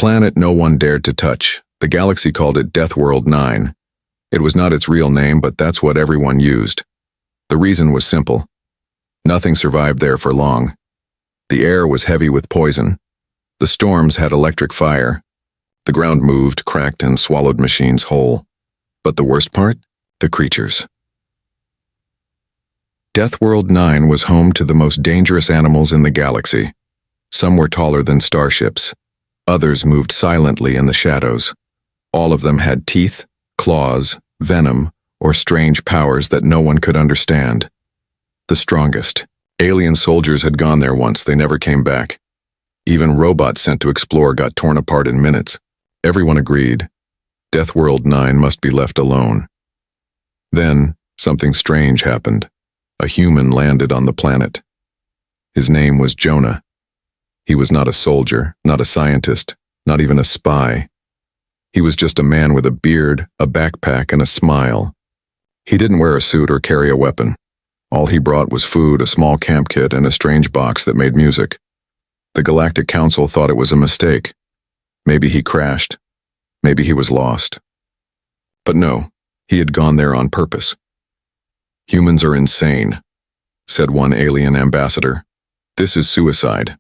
planet no one dared to touch. The galaxy called it Deathworld 9. It was not its real name, but that's what everyone used. The reason was simple. Nothing survived there for long. The air was heavy with poison. The storms had electric fire. The ground moved, cracked, and swallowed machines whole. But the worst part? The creatures. Deathworld 9 was home to the most dangerous animals in the galaxy. Some were taller than starships. Others moved silently in the shadows. All of them had teeth, claws, venom, or strange powers that no one could understand. The strongest. Alien soldiers had gone there once, they never came back. Even robots sent to explore got torn apart in minutes. Everyone agreed. Deathworld 9 must be left alone. Then, something strange happened. A human landed on the planet. His name was Jonah. He was not a soldier, not a scientist, not even a spy. He was just a man with a beard, a backpack, and a smile. He didn't wear a suit or carry a weapon. All he brought was food, a small camp kit, and a strange box that made music. The Galactic Council thought it was a mistake. Maybe he crashed. Maybe he was lost. But no, he had gone there on purpose. "Humans are insane," said one alien ambassador. "This is suicide."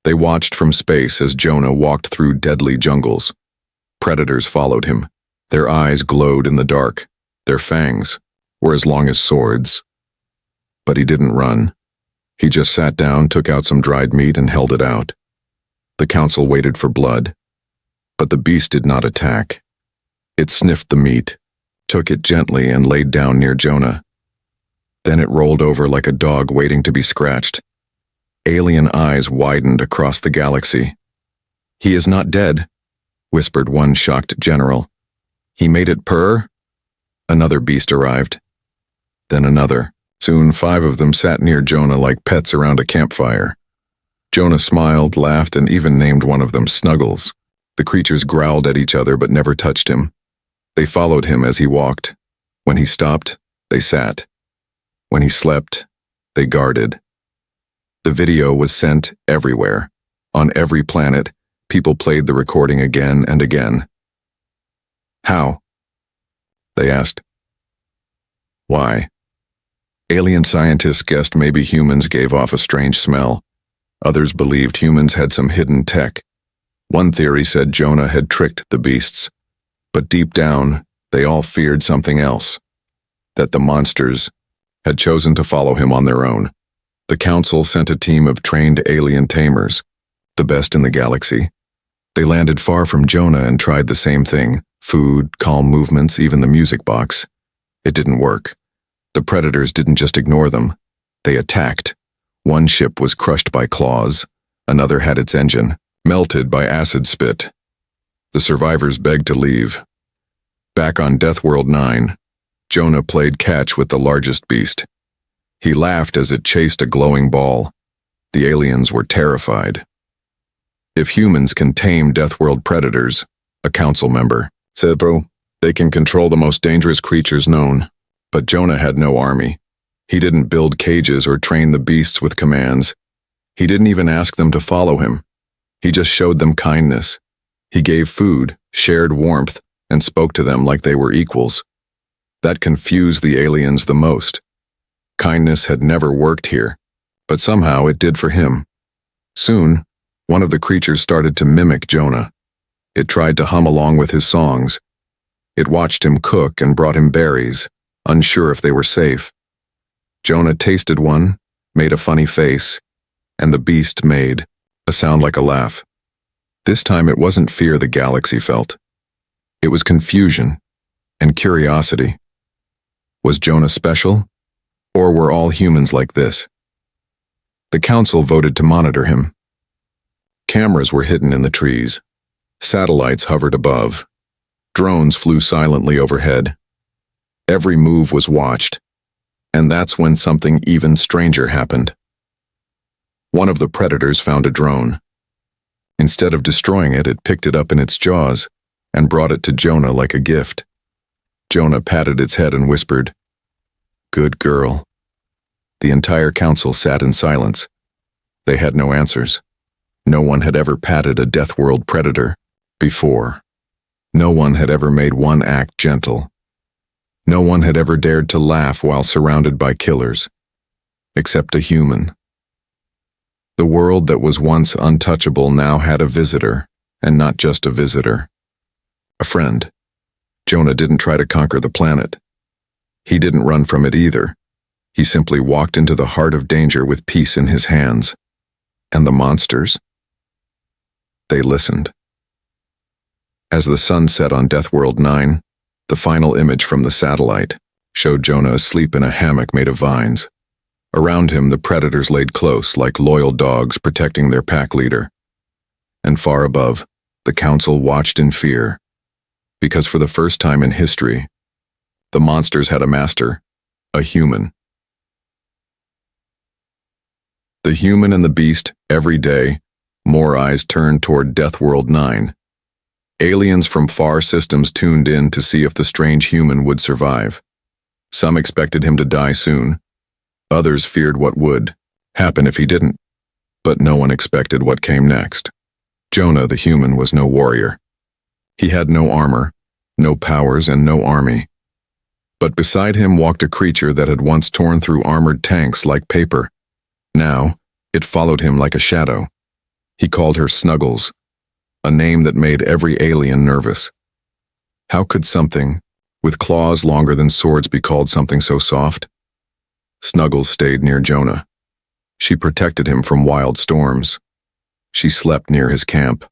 They watched from space as Jonah walked through deadly jungles. Predators followed him. Their eyes glowed in the dark. Their fangs were as long as swords. But he didn't run. He just sat down, took out some dried meat, and held it out. The council waited for blood. But the beast did not attack. It sniffed the meat, took it gently, and laid down near Jonah. Then it rolled over like a dog waiting to be scratched. Alien eyes widened across the galaxy. "He is not dead," whispered one shocked general. "He made it purr?" Another beast arrived. Then another. Soon 5 of them sat near Jonah like pets around a campfire. Jonah smiled, laughed, and even named one of them Snuggles. The creatures growled at each other but never touched him. They followed him as he walked. When he stopped, they sat. When he slept, they guarded. The video was sent everywhere. On every planet, people played the recording again and again. "How?" they asked. "Why?" Alien scientists guessed maybe humans gave off a strange smell. Others believed humans had some hidden tech. One theory said Jonah had tricked the beasts. But deep down, they all feared something else. That the monsters had chosen to follow him on their own. The council sent a team of trained alien tamers, the best in the galaxy. They landed far from Jonah and tried the same thing: food, calm movements, even the music box. It didn't work. The predators didn't just ignore them. They attacked. One ship was crushed by claws. Another had its engine melted by acid spit. The survivors begged to leave. Back on Deathworld 9, Jonah played catch with the largest beast. He laughed as it chased a glowing ball. The aliens were terrified. "If humans can tame Deathworld predators," a council member said, "they can control the most dangerous creatures known." But Jonah had no army. He didn't build cages or train the beasts with commands. He didn't even ask them to follow him. He just showed them kindness. He gave food, shared warmth, and spoke to them like they were equals. That confused the aliens the most. Kindness had never worked here, but somehow it did for him. Soon, one of the creatures started to mimic Jonah. It tried to hum along with his songs. It watched him cook and brought him berries, unsure if they were safe. Jonah tasted one, made a funny face, and the beast made a sound like a laugh. This time it wasn't fear the galaxy felt. It was confusion and curiosity. Was Jonah special? Or were all humans like this? The council voted to monitor him. Cameras were hidden in the trees. Satellites hovered above. Drones flew silently overhead. Every move was watched. And that's when something even stranger happened. One of the predators found a drone. Instead of destroying it, it picked it up in its jaws and brought it to Jonah like a gift. Jonah patted its head and whispered, "Good girl." The entire council sat in silence. They had no answers. No one had ever patted a Deathworld predator before. No one had ever made one act gentle. No one had ever dared to laugh while surrounded by killers, except a human. The world that was once untouchable now had a visitor, and not just a visitor. A friend. Jonah didn't try to conquer the planet. He didn't run from it either. He simply walked into the heart of danger with peace in his hands. And the monsters? They listened. As the sun set on Deathworld 9, the final image from the satellite showed Jonah asleep in a hammock made of vines. Around him, the predators laid close, like loyal dogs protecting their pack leader. And far above, the council watched in fear, because for the first time in history, the monsters had a master, a human. The human and the beast, every day, more eyes turned toward Deathworld 9. Aliens from far systems tuned in to see if the strange human would survive. Some expected him to die soon. Others feared what would happen if he didn't. But no one expected what came next. Jonah, the human, was no warrior. He had no armor, no powers, and no army. But beside him walked a creature that had once torn through armored tanks like paper. Now, it followed him like a shadow. He called her Snuggles, a name that made every alien nervous. How could something, with claws longer than swords, be called something so soft? Snuggles stayed near Jonah. She protected him from wild storms. She slept near his camp.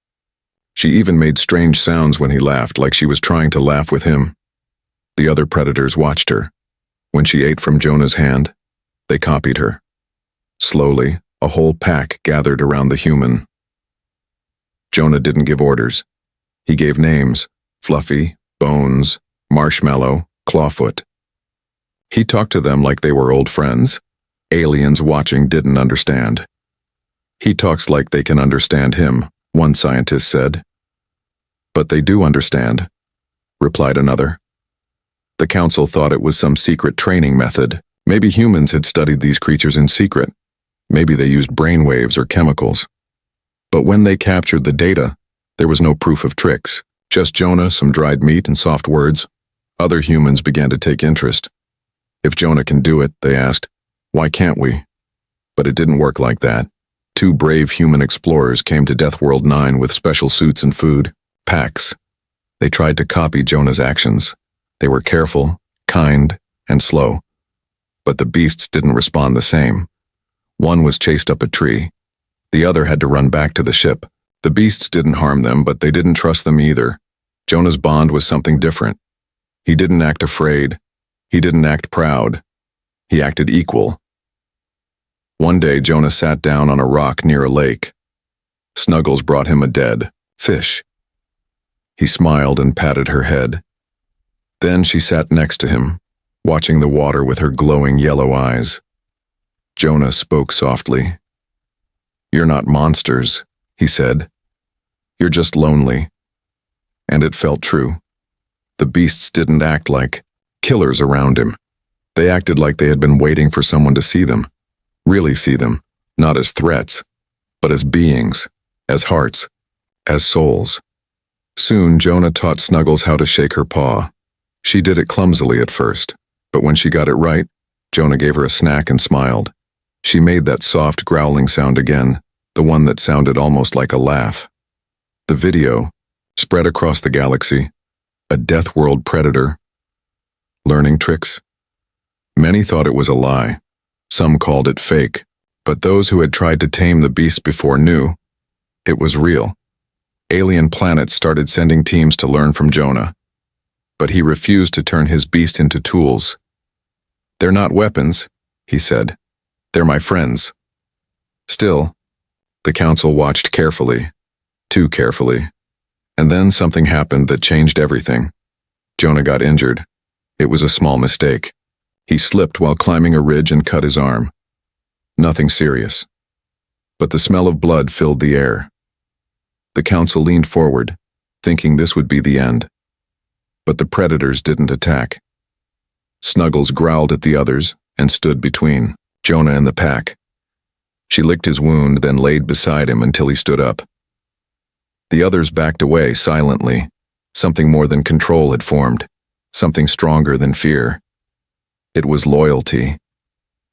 She even made strange sounds when he laughed, like she was trying to laugh with him. The other predators watched her. When she ate from Jonah's hand, they copied her. Slowly, a whole pack gathered around the human. Jonah didn't give orders. He gave names: Fluffy, Bones, Marshmallow, Clawfoot. He talked to them like they were old friends. Aliens watching didn't understand. He talks like they can understand him, one scientist said. But they do understand, replied another. The council thought it was some secret training method. Maybe humans had studied these creatures in secret. Maybe they used brainwaves or chemicals. But when they captured the data, there was no proof of tricks. Just Jonah, some dried meat, and soft words. Other humans began to take interest. If Jonah can do it, they asked, why can't we? But it didn't work like that. 2 brave human explorers came to Deathworld 9 with special suits and food, packs. They tried to copy Jonah's actions. They were careful, kind, and slow. But the beasts didn't respond the same. One was chased up a tree. The other had to run back to the ship. The beasts didn't harm them, but they didn't trust them either. Jonah's bond was something different. He didn't act afraid. He didn't act proud. He acted equal. One day, Jonah sat down on a rock near a lake. Snuggles brought him a dead fish. He smiled and patted her head. Then she sat next to him, watching the water with her glowing yellow eyes. Jonah spoke softly. You're not monsters, he said. You're just lonely. And it felt true. The beasts didn't act like killers around him. They acted like they had been waiting for someone to see them. Really see them, not as threats, but as beings, as hearts, as souls. Soon, Jonah taught Snuggles how to shake her paw. She did it clumsily at first, but when she got it right, Jonah gave her a snack and smiled. She made that soft growling sound again, the one that sounded almost like a laugh. The video spread across the galaxy. A Deathworld predator. Learning tricks? Many thought it was a lie. Some called it fake, but those who had tried to tame the beast before knew it was real. Alien planets started sending teams to learn from Jonah, but he refused to turn his beast into tools. They're not weapons, he said. They're my friends. Still, the council watched carefully, too carefully. And then something happened that changed everything. Jonah got injured. It was a small mistake. He slipped while climbing a ridge and cut his arm. Nothing serious. But the smell of blood filled the air. The council leaned forward, thinking this would be the end. But the predators didn't attack. Snuggles growled at the others and stood between Jonah and the pack. She licked his wound, then laid beside him until he stood up. The others backed away silently. Something more than control had formed, something stronger than fear. It was loyalty.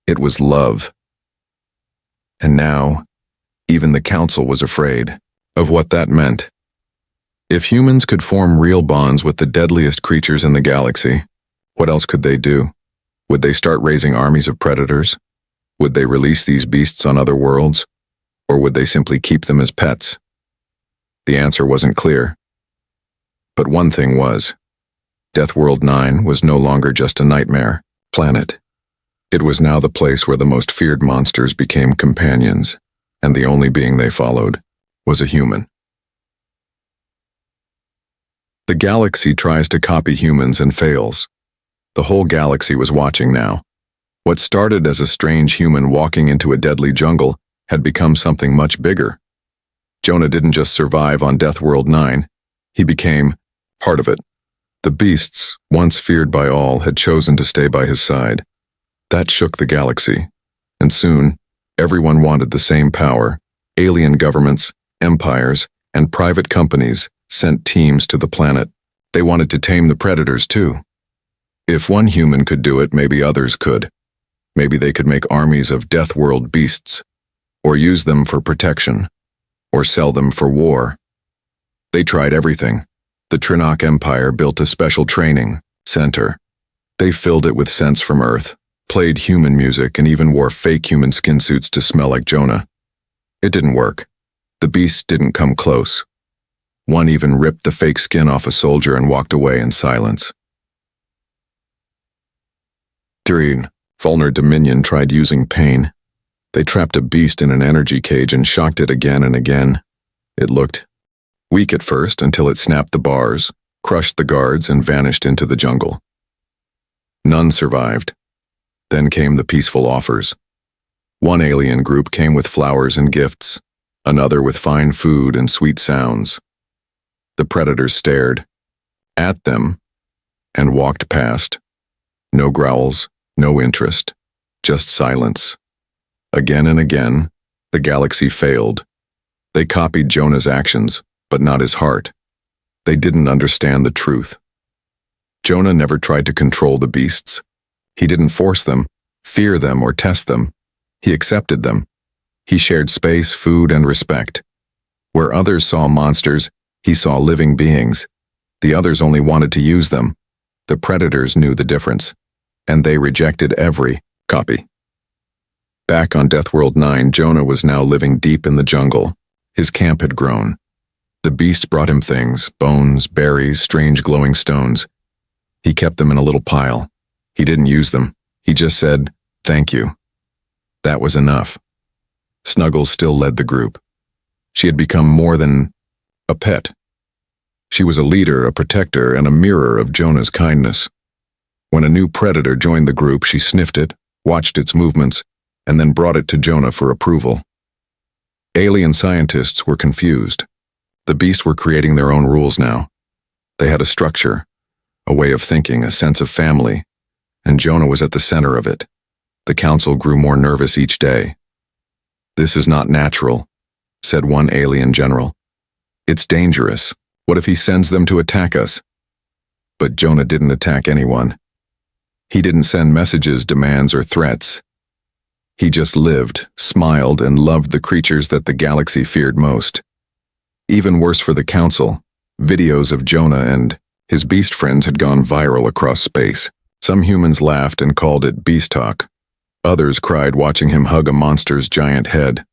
It was love. And now, even the council was afraid of what that meant. If humans could form real bonds with the deadliest creatures in the galaxy, what else could they do? Would they start raising armies of predators? Would they release these beasts on other worlds? Or would they simply keep them as pets? The answer wasn't clear. But one thing was, Deathworld 9 was no longer just a nightmare planet. It was now the place where the most feared monsters became companions, and the only being they followed was a human. The galaxy tries to copy humans and fails. The whole galaxy was watching now. What started as a strange human walking into a deadly jungle had become something much bigger. Jonah didn't just survive on Deathworld 9, he became part of it. The beasts, once feared by all, had chosen to stay by his side. That shook the galaxy, and soon, everyone wanted the same power. Alien governments, empires, and private companies sent teams to the planet. They wanted to tame the predators too. If one human could do it, maybe others could. Maybe they could make armies of Deathworld beasts, or use them for protection, or sell them for war. They tried everything. The Trinok Empire built a special training center. They filled it with scents from Earth, played human music, and even wore fake human skin suits to smell like Jonah. It didn't work. The beasts didn't come close. One even ripped the fake skin off a soldier and walked away in silence. Vulner Dominion tried using pain. They trapped a beast in an energy cage and shocked it again and again. It looked weak at first until it snapped the bars, crushed the guards, and vanished into the jungle. None survived. Then came the peaceful offers. One alien group came with flowers and gifts, another with fine food and sweet sounds. The predators stared at them and walked past. No growls, no interest, just silence. Again and again, the galaxy failed. They copied Jonah's actions, but not his heart. They didn't understand the truth. Jonah never tried to control the beasts. He didn't force them, fear them, or test them. He accepted them. He shared space, food, and respect. Where others saw monsters, he saw living beings. The others only wanted to use them. The predators knew the difference, and they rejected every copy. Back on Deathworld 9, Jonah was now living deep in the jungle. His camp had grown. The beasts brought him things, bones, berries, strange glowing stones. He kept them in a little pile. He didn't use them. He just said, "Thank you." That was enough. Snuggles still led the group. She had become more than a pet. She was a leader, a protector, and a mirror of Jonah's kindness. When a new predator joined the group, she sniffed it, watched its movements, and then brought it to Jonah for approval. Alien scientists were confused. The beasts were creating their own rules now. They had a structure, a way of thinking, a sense of family, and Jonah was at the center of it. The council grew more nervous each day. "This is not natural," said one alien general. "It's dangerous. What if he sends them to attack us?" But Jonah didn't attack anyone. He didn't send messages, demands, or threats. He just lived, smiled, and loved the creatures that the galaxy feared most. Even worse for the council, videos of Jonah and his beast friends had gone viral across space. Some humans laughed and called it beast talk. Others cried watching him hug a monster's giant head.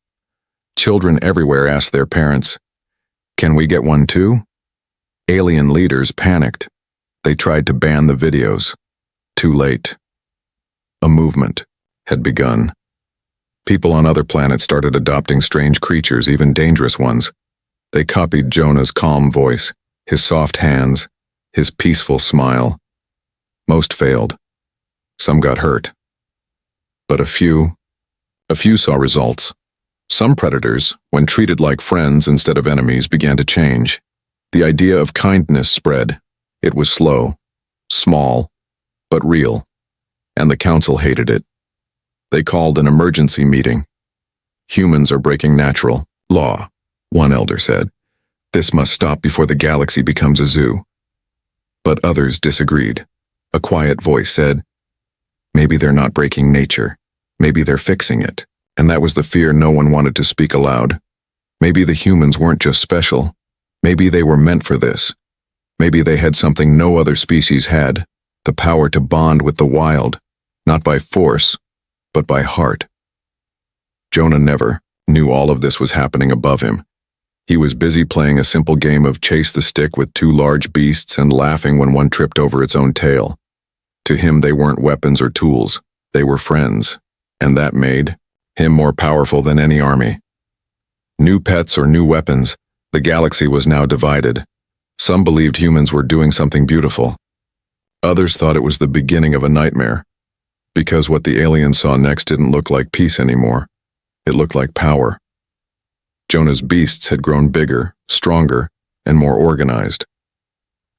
Children everywhere asked their parents, "Can we get one too?" Alien leaders panicked. They tried to ban the videos. Too late. A movement had begun. People on other planets started adopting strange creatures, even dangerous ones. They copied Jonah's calm voice, his soft hands, his peaceful smile. Most failed. Some got hurt. But a few saw results. Some predators, when treated like friends instead of enemies, began to change. The idea of kindness spread. It was slow, small, but real, and the council hated it. They called an emergency meeting. Humans are breaking natural law, one elder said. This must stop before the galaxy becomes a zoo. But others disagreed. A quiet voice said, maybe they're not breaking nature. Maybe they're fixing it. And that was the fear no one wanted to speak aloud. Maybe the humans weren't just special. Maybe they were meant for this. Maybe they had something no other species had, the power to bond with the wild, not by force, but by heart. Jonah never knew all of this was happening above him. He was busy playing a simple game of chase the stick with two large beasts and laughing when one tripped over its own tail. To him, they weren't weapons or tools. They were friends, and that made him more powerful than any army. New pets or new weapons, the galaxy was now divided. Some believed humans were doing something beautiful. Others thought it was the beginning of a nightmare, because what the aliens saw next didn't look like peace anymore. It looked like power. Jonah's beasts had grown bigger, stronger, and more organized.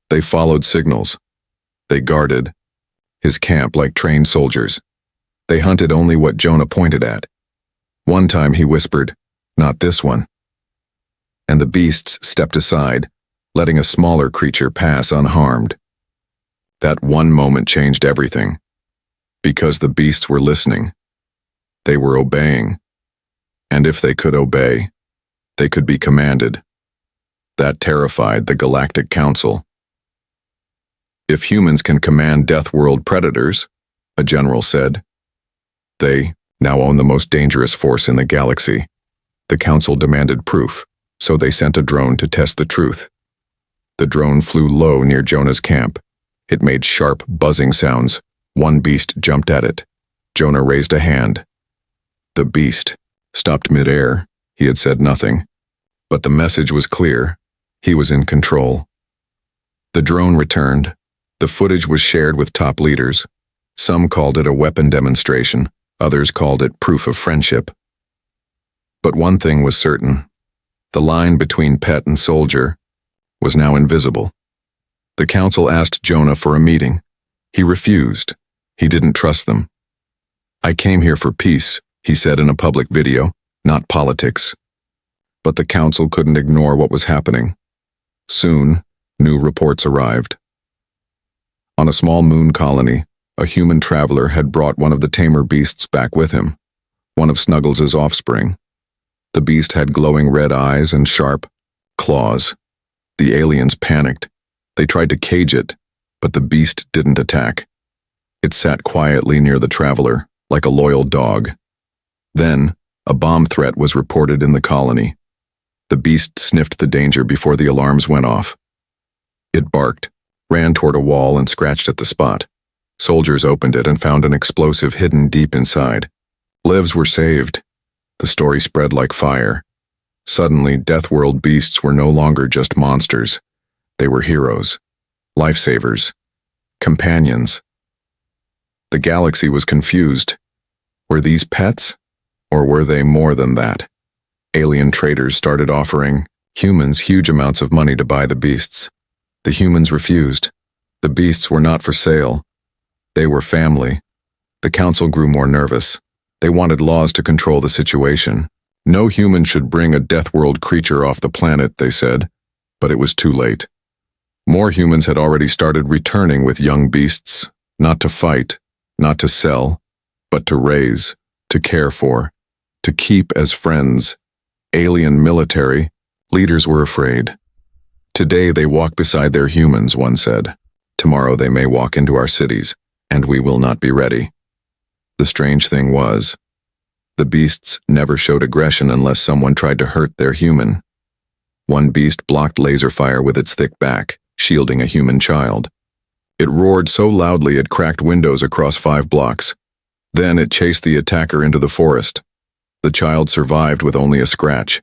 They followed signals. They guarded his camp like trained soldiers. They hunted only what Jonah pointed at. One time he whispered, "Not this one." And the beasts stepped aside, letting a smaller creature pass unharmed. That one moment changed everything. Because the beasts were listening. They were obeying. And if they could obey, they could be commanded. That terrified the Galactic Council. If humans can command Deathworld predators, a general said, they now own the most dangerous force in the galaxy. The council demanded proof, so they sent a drone to test the truth. The drone flew low near Jonah's camp. It made sharp, buzzing sounds. One beast jumped at it. Jonah raised a hand. The beast stopped midair. He had said nothing. But the message was clear. He was in control. The drone returned. The footage was shared with top leaders. Some called it a weapon demonstration. Others called it proof of friendship. But one thing was certain. The line between pet and soldier was now invisible. The council asked Jonah for a meeting. He refused. He didn't trust them. "I came here for peace," he said in a public video, "not politics." But the council couldn't ignore what was happening. Soon, new reports arrived. On a small moon colony, a human traveler had brought one of the tamer beasts back with him, one of Snuggles' offspring. The beast had glowing red eyes and sharp claws. The aliens panicked. They tried to cage it, but the beast didn't attack. It sat quietly near the traveler, like a loyal dog. Then, a bomb threat was reported in the colony. The beast sniffed the danger before the alarms went off. It barked, ran toward a wall and scratched at the spot. Soldiers opened it and found an explosive hidden deep inside. Lives were saved. The story spread like fire. Suddenly, Deathworld beasts were no longer just monsters. They were heroes, lifesavers, companions. The galaxy was confused. Were these pets, or were they more than that? Alien traders started offering humans huge amounts of money to buy the beasts. The humans refused. The beasts were not for sale. They were family. The council grew more nervous. They wanted laws to control the situation. No human should bring a Deathworld creature off the planet, they said. But it was too late. More humans had already started returning with young beasts, not to fight, not to sell, but to raise, to care for, to keep as friends. Alien military leaders were afraid. Today they walk beside their humans, one said. Tomorrow they may walk into our cities, and we will not be ready. The strange thing was, the beasts never showed aggression unless someone tried to hurt their human. One beast blocked laser fire with its thick back, shielding a human child. It roared so loudly it cracked windows across 5 blocks. Then it chased the attacker into the forest. The child survived with only a scratch.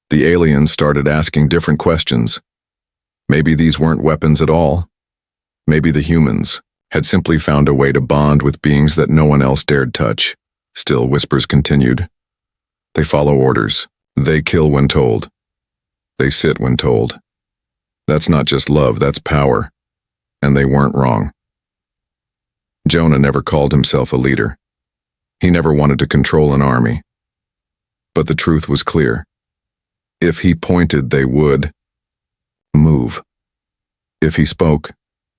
The aliens started asking different questions. Maybe these weren't weapons at all. Maybe the humans had simply found a way to bond with beings that no one else dared touch. Still, whispers continued. They follow orders. They kill when told. They sit when told. That's not just love, that's power. And they weren't wrong. Jonah never called himself a leader. He never wanted to control an army. But the truth was clear. If he pointed, they would move. If he spoke,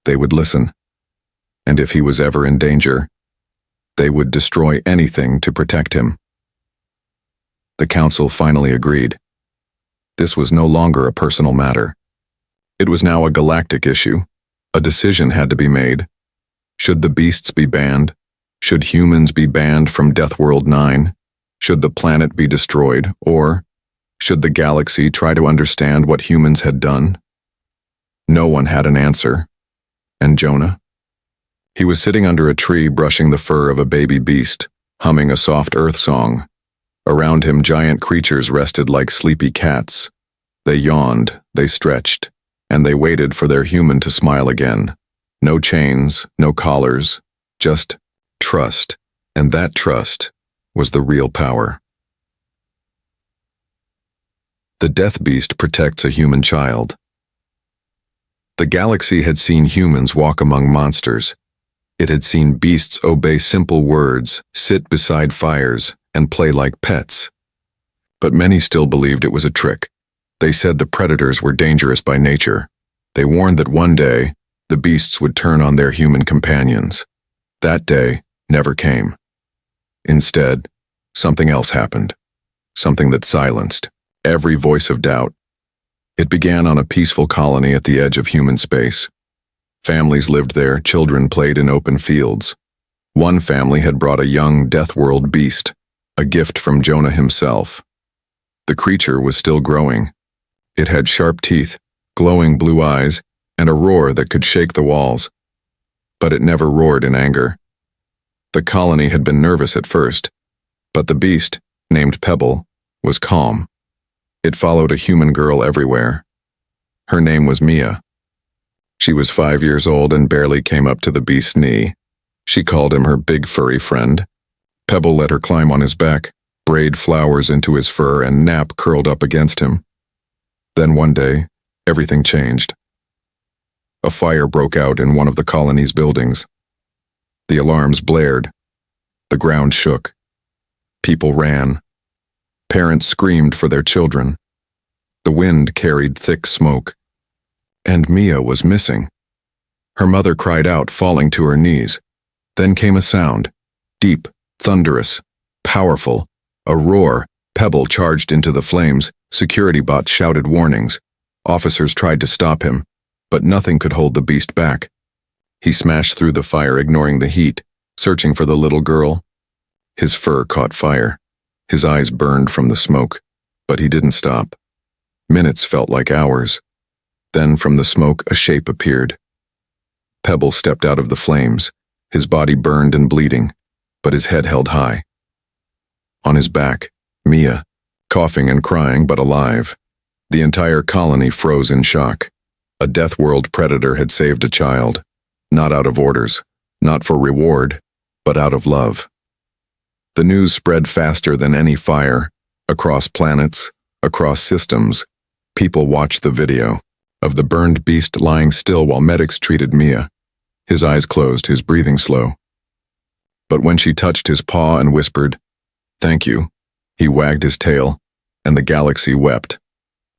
they would listen. And if he was ever in danger, they would destroy anything to protect him. The council finally agreed. This was no longer a personal matter. It was now a galactic issue. A decision had to be made. Should the beasts be banned? Should humans be banned from Deathworld 9? Should the planet be destroyed? Or should the galaxy try to understand what humans had done? No one had an answer. And Jonah? He was sitting under a tree brushing the fur of a baby beast, humming a soft earth song. Around him, giant creatures rested like sleepy cats. They yawned, they stretched, and they waited for their human to smile again. No chains, no collars, just trust, and that trust was the real power. The death beast protects a human child. The galaxy had seen humans walk among monsters. It had seen beasts obey simple words, sit beside fires, and play like pets. But many still believed it was a trick. They said the predators were dangerous by nature. They warned that one day, the beasts would turn on their human companions. That day never came. Instead, something else happened. Something that silenced every voice of doubt. It began on a peaceful colony at the edge of human space. Families lived there, children played in open fields. One family had brought a young Deathworld beast, a gift from Jonah himself. The creature was still growing. It had sharp teeth, glowing blue eyes, and a roar that could shake the walls. But it never roared in anger. The colony had been nervous at first, but the beast, named Pebble, was calm. It followed a human girl everywhere. Her name was Mia. She was 5 years old and barely came up to the beast's knee. She called him her big furry friend. Pebble let her climb on his back, braid flowers into his fur, and nap curled up against him. Then one day, everything changed. A fire broke out in one of the colony's buildings. The alarms blared. The ground shook. People ran. Parents screamed for their children. The wind carried thick smoke. And Mia was missing. Her mother cried out, falling to her knees. Then came a sound, deep, thunderous, powerful, a roar. Pebble charged into the flames. Security bots shouted warnings. Officers tried to stop him, but nothing could hold the beast back. He smashed through the fire, ignoring the heat, searching for the little girl. His fur caught fire. His eyes burned from the smoke, but he didn't stop. Minutes felt like hours. Then from the smoke, a shape appeared. Pebble stepped out of the flames, his body burned and bleeding, but his head held high. On his back, Mia, coughing and crying but alive. The entire colony froze in shock. A Deathworld predator had saved a child, not out of orders, not for reward, but out of love. The news spread faster than any fire, across planets, across systems. People watched the video of the burned beast lying still while medics treated Mia. His eyes closed, his breathing slow. But when she touched his paw and whispered, "Thank you," he wagged his tail, and the galaxy wept.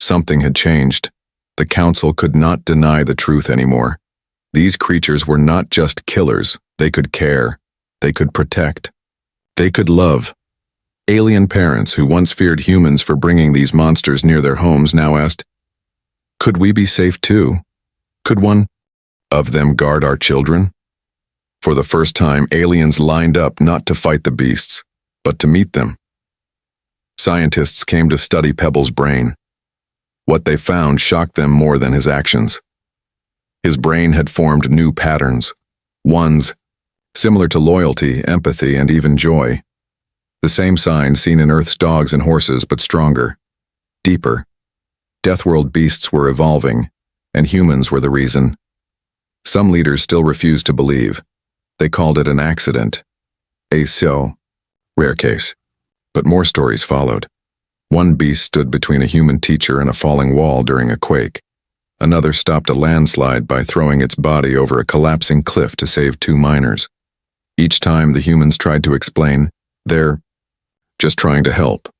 Something had changed. The council could not deny the truth anymore. These creatures were not just killers. They could care. They could protect. They could love. Alien parents who once feared humans for bringing these monsters near their homes now asked, "Could we be safe too? Could one of them guard our children?" For the first time, aliens lined up not to fight the beasts, but to meet them. Scientists came to study Pebble's brain. What they found shocked them more than his actions. His brain had formed new patterns, ones similar to loyalty, empathy, and even joy. The same signs seen in Earth's dogs and horses, but stronger, deeper. Deathworld beasts were evolving, and humans were the reason. Some leaders still refused to believe. They called it an accident, a so rare case. But more stories followed. One beast stood between a human teacher and a falling wall during a quake. Another stopped a landslide by throwing its body over a collapsing cliff to save 2 miners. Each time the humans tried to explain, they're just trying to help.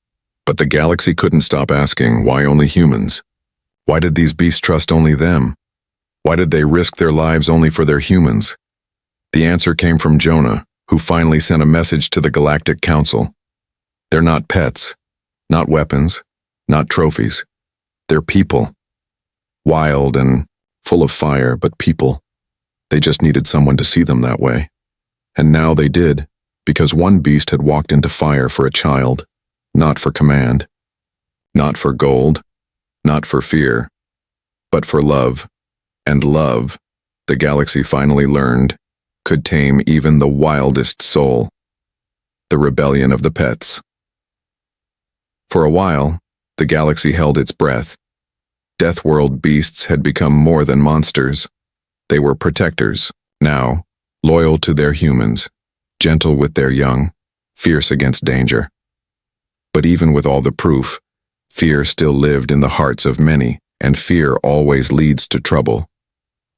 But the galaxy couldn't stop asking, why only humans? Why did these beasts trust only them? Why did they risk their lives only for their humans? The answer came from Jonah, who finally sent a message to the Galactic Council. They're not pets, not weapons, not trophies. They're people. Wild and full of fire, but people. They just needed someone to see them that way. And now they did, because one beast had walked into fire for a child, not for command, not for gold, not for fear, but for love. And love, the galaxy finally learned, could tame even the wildest soul. The rebellion of the pets. For a while, the galaxy held its breath. Deathworld beasts had become more than monsters. They were protectors, now, loyal to their humans, gentle with their young, fierce against danger. But even with all the proof, fear still lived in the hearts of many, and fear always leads to trouble.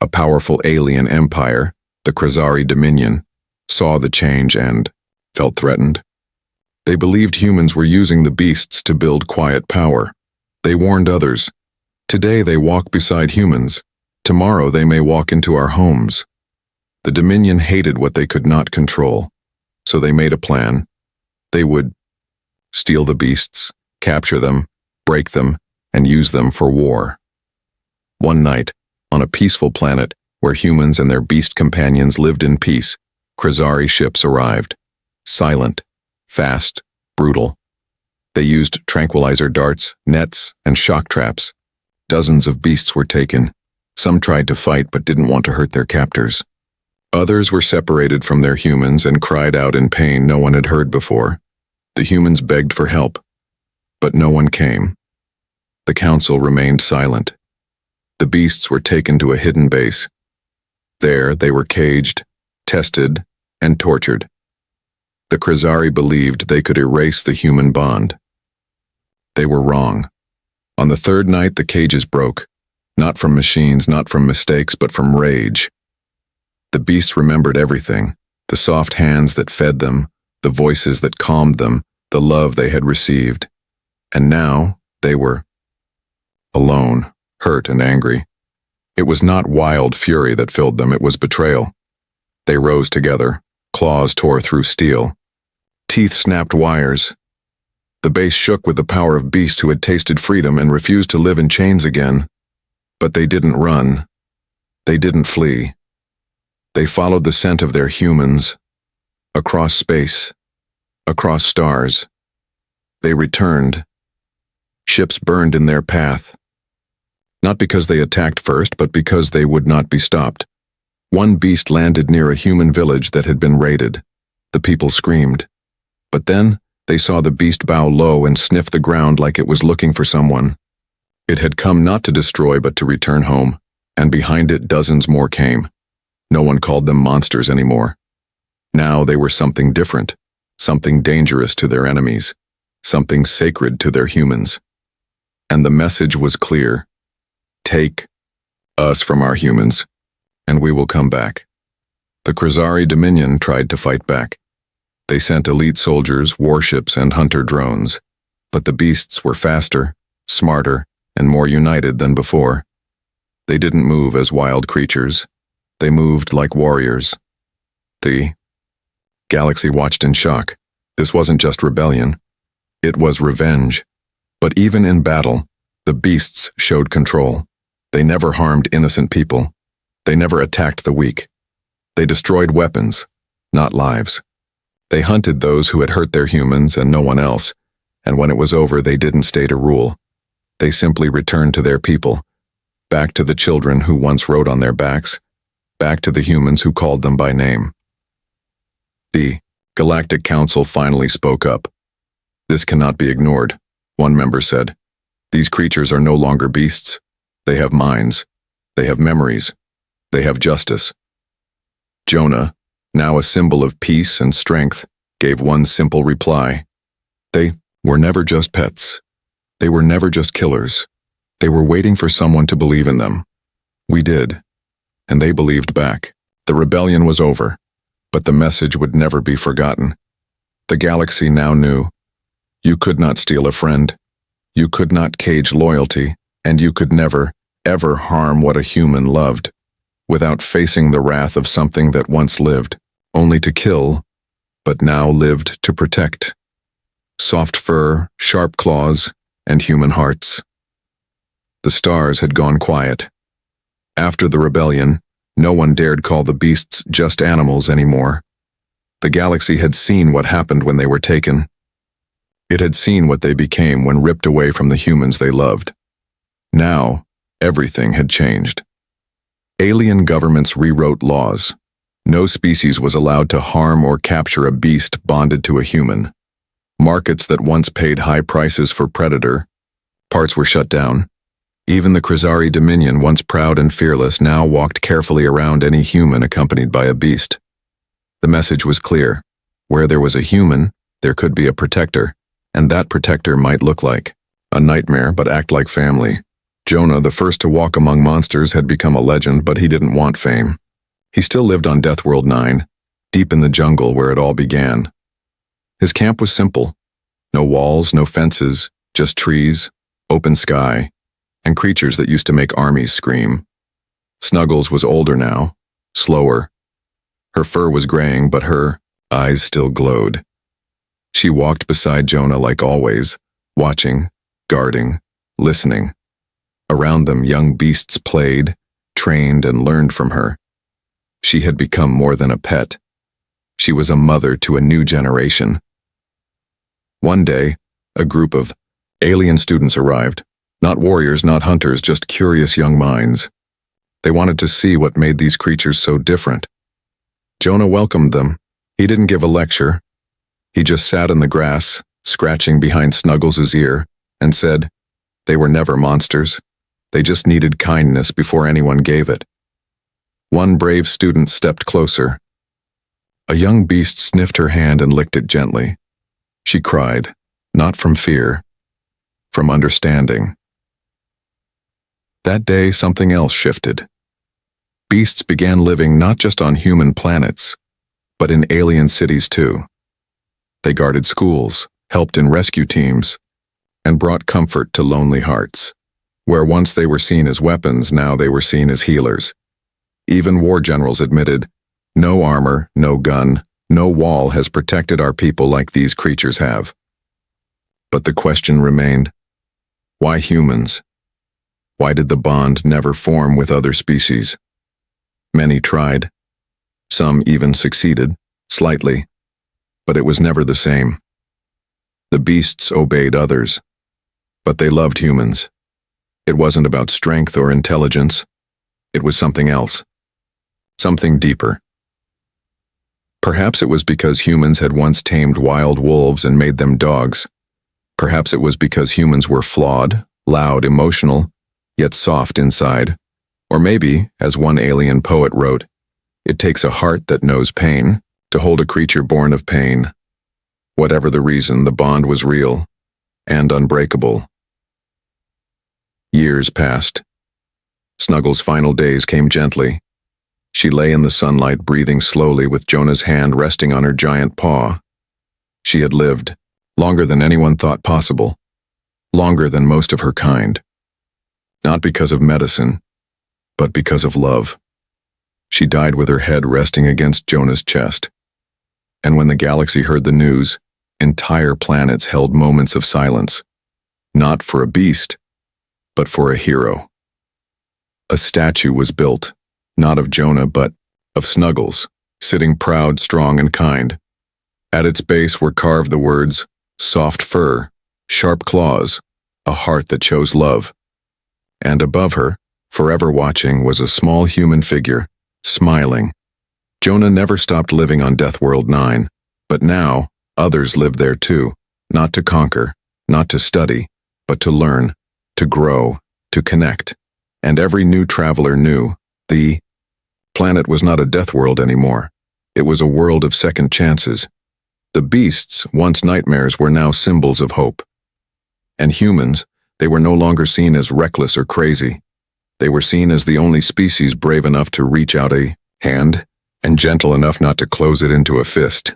A powerful alien empire, the Krasari Dominion, saw the change and felt threatened. They believed humans were using the beasts to build quiet power. They warned others. Today they walk beside humans. Tomorrow they may walk into our homes. The Dominion hated what they could not control, so they made a plan. They would steal the beasts, capture them, break them, and use them for war. One night, on a peaceful planet where humans and their beast companions lived in peace, Krasari ships arrived. Silent, fast, brutal. They used tranquilizer darts, nets, and shock traps. Dozens of beasts were taken. Some tried to fight but didn't want to hurt their captors. Others were separated from their humans and cried out in pain no one had heard before. The humans begged for help, but no one came. The council remained silent. The beasts were taken to a hidden base. There they were caged, tested, and tortured. The Krasari believed they could erase the human bond. They were wrong. On the third night the cages broke, not from machines, not from mistakes, but from rage. The beasts remembered everything, the soft hands that fed them, the voices that calmed them, the love they had received. And now they were alone, hurt and angry. It was not wild fury that filled them, it was betrayal. They rose together, claws tore through steel. Teeth snapped wires. The base shook with the power of beasts who had tasted freedom and refused to live in chains again. But they didn't run. They didn't flee. They followed the scent of their humans, across space, across stars. They returned. Ships burned in their path. Not because they attacked first, but because they would not be stopped. One beast landed near a human village that had been raided. The people screamed. But then, they saw the beast bow low and sniff the ground like it was looking for someone. It had come not to destroy but to return home, and behind it dozens more came. No one called them monsters anymore. Now they were something different, something dangerous to their enemies, something sacred to their humans. And the message was clear. Take us from our humans, and we will come back. The Krasari Dominion tried to fight back. They sent elite soldiers, warships, and hunter drones, but the beasts were faster, smarter, and more united than before. They didn't move as wild creatures. They moved like warriors. The galaxy watched in shock. This wasn't just rebellion. It was revenge. But even in battle, the beasts showed control. They never harmed innocent people. They never attacked the weak. They destroyed weapons, not lives. They hunted those who had hurt their humans and no one else, and when it was over they didn't stay to rule. They simply returned to their people, back to the children who once rode on their backs, back to the humans who called them by name. The Galactic Council finally spoke up. This cannot be ignored, one member said. These creatures are no longer beasts. They have minds. They have memories. They have justice. Jonah, now a symbol of peace and strength, gave one simple reply. They were never just pets. They were never just killers. They were waiting for someone to believe in them. We did. And they believed back. The rebellion was over, but the message would never be forgotten. The galaxy now knew. You could not steal a friend. You could not cage loyalty, and you could never, ever harm what a human loved, without facing the wrath of something that once lived, only to kill, but now lived to protect. Soft fur, sharp claws, and human hearts. The stars had gone quiet. After the rebellion, no one dared call the beasts just animals anymore. The galaxy had seen what happened when they were taken. It had seen what they became when ripped away from the humans they loved. Now, everything had changed. Alien governments rewrote laws. No species was allowed to harm or capture a beast bonded to a human. Markets that once paid high prices for predator parts were shut down. Even the Krasari Dominion, once proud and fearless, now walked carefully around any human accompanied by a beast. The message was clear. Where there was a human, there could be a protector, and that protector might look like a nightmare but act like family. Jonah, the first to walk among monsters, had become a legend, but he didn't want fame. He still lived on Deathworld 9, deep in the jungle where it all began. His camp was simple. No walls, no fences, just trees, open sky, and creatures that used to make armies scream. Snuggles was older now, slower. Her fur was graying, but her eyes still glowed. She walked beside Jonah like always, watching, guarding, listening. Around them, young beasts played, trained, and learned from her. She had become more than a pet. She was a mother to a new generation. One day, a group of alien students arrived. Not warriors, not hunters, just curious young minds. They wanted to see what made these creatures so different. Jonah welcomed them. He didn't give a lecture. He just sat in the grass, scratching behind Snuggles' ear, and said, they were never monsters. They just needed kindness before anyone gave it. One brave student stepped closer. A young beast sniffed her hand and licked it gently. She cried, not from fear, from understanding. That day, something else shifted. Beasts began living not just on human planets, but in alien cities too. They guarded schools, helped in rescue teams, and brought comfort to lonely hearts. Where once they were seen as weapons, now they were seen as healers. Even war generals admitted, no armor, no gun, no wall has protected our people like these creatures have. But the question remained, why humans? Why did the bond never form with other species? Many tried. Some even succeeded, slightly, but it was never the same. The beasts obeyed others, but they loved humans. It wasn't about strength or intelligence. It was something else. Something deeper. Perhaps it was because humans had once tamed wild wolves and made them dogs. Perhaps it was because humans were flawed, loud, emotional, yet soft inside. Or maybe, as one alien poet wrote, it takes a heart that knows pain to hold a creature born of pain. Whatever the reason, the bond was real and unbreakable. Years passed. Snuggles' final days came gently. She lay in the sunlight, breathing slowly with Jonah's hand resting on her giant paw. She had lived, longer than anyone thought possible, longer than most of her kind. Not because of medicine, but because of love. She died with her head resting against Jonah's chest. And when the galaxy heard the news, entire planets held moments of silence. Not for a beast, but for a hero. A statue was built, not of Jonah, but of Snuggles, sitting proud, strong, and kind. At its base were carved the words, soft fur, sharp claws, a heart that chose love. And above her, forever watching, was a small human figure, smiling. Jonah never stopped living on Deathworld 9, but now, others lived there too, not to conquer, not to study, but to learn, to grow, to connect. And every new traveler knew, the planet was not a death world anymore. It was a world of second chances. The beasts, once nightmares, were now symbols of hope. And humans, they were no longer seen as reckless or crazy. They were seen as the only species brave enough to reach out a hand and gentle enough not to close it into a fist.